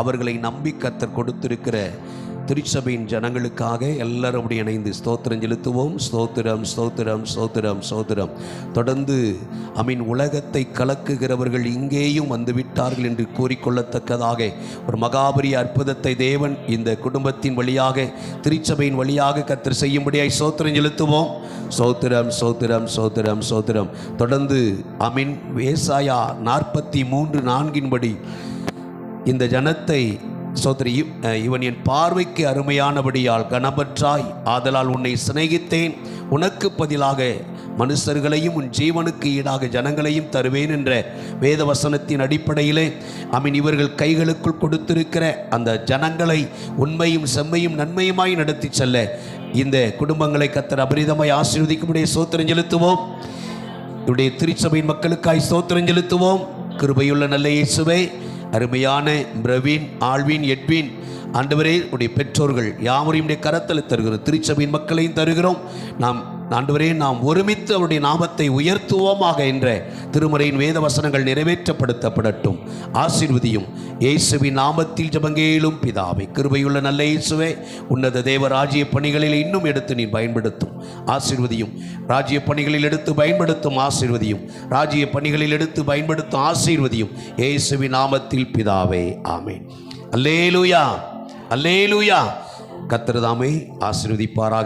அவர்களை நம்பி கர்த்தர் கொடுத்திருக்கிற திருச்சபையின் ஜனங்களுக்காக எல்லாரும் இணைந்து ஸ்தோத்திரம் செலுத்துவோம். ஸ்தோத்திரம் ஸ்தோத்திரம் ஸ்தோத்திரம் ஸ்தோத்திரம். தொடர்ந்து உலகத்தை கலக்குகிறவர்கள் இங்கேயும் வந்துவிட்டார்கள் என்று கூறிக்கொள்ளத்தக்கதாக ஒரு மகாபரிய அற்புதத்தை தேவன் இந்த குடும்பத்தின் வழியாக திருச்சபையின் வழியாக கர்த்தர் செய்யும்படியாய் ஸ்தோத்திரம் செலுத்துவோம். ஸ்தோத்திரம் ஸ்தோத்திரம் ஸ்தோத்திரம் ஸ்தோத்திரம். தொடர்ந்து ஏசாயா 43:4 இந்த ஜனத்தை சோதரி இவன் என் பார்வைக்கு அருமையானபடியால் கனபற்றாய், ஆதலால் உன்னை சிநேகித்தேன், உனக்கு பதிலாக மனுஷர்களையும் உன் ஜீவனுக்கு ஈடாக ஜனங்களையும் தருவேன் என்ற வேத வசனத்தின் அடிப்படையிலே இவர்கள் கைகளுக்குள் கொடுத்திருக்கிற அந்த ஜனங்களை உண்மையும் செம்மையும் நன்மையுமாய் நடத்தி செல்ல இந்த குடும்பங்களை கர்த்தர் அபரிதமாய் ஆசீர்வதிக்கும்படியே ஸ்தோத்திரம் செலுத்துவோம். இவருடைய திருச்சபையின் மக்களுக்காய் ஸ்தோத்திரம் செலுத்துவோம். கிருபையுள்ள நல்ல இயேசுவே, அருமையான பிரவீன், ஆழ்வின், எட்வின் ஆண்டவரே, உடைய பெற்றோர்கள் யாவரையும் கரத்தில் தருகிறோம். திருச்சபையின் மக்களையும் தருகிறோம். நாம் ஆண்டவரே, நாம் ஒருமித்து அவருடைய நாமத்தை உயர்த்துவோமாக என்ற திருமறையின் வேத வசனங்கள் நிறைவேற்றப்படுத்தப்படட்டும். ஆசீர்வதியும் இயேசுவின் நாமத்தில் ஜெபங்கேளும் பிதாவே. கிருபையுள்ள நல்ல இயேசுவே, உன்னத தேவ ராஜ்ய பணிகளில் இன்னும் எடுத்து நீ பயன்படுத்தும். ஆசீர்வதியும். ராஜ்ய பணிகளில் எடுத்து பயன்படுத்தும். ஆசீர்வதியும். ராஜ்ய பணிகளில் எடுத்து பயன்படுத்தும். ஆசீர்வதியும். இயேசுவின் நாமத்தில் பிதாவே, ஆமென். அல்லேலூயா, அல்லேலூயா. கர்த்தர் தாமே ஆசீர்வதிப்பாராக.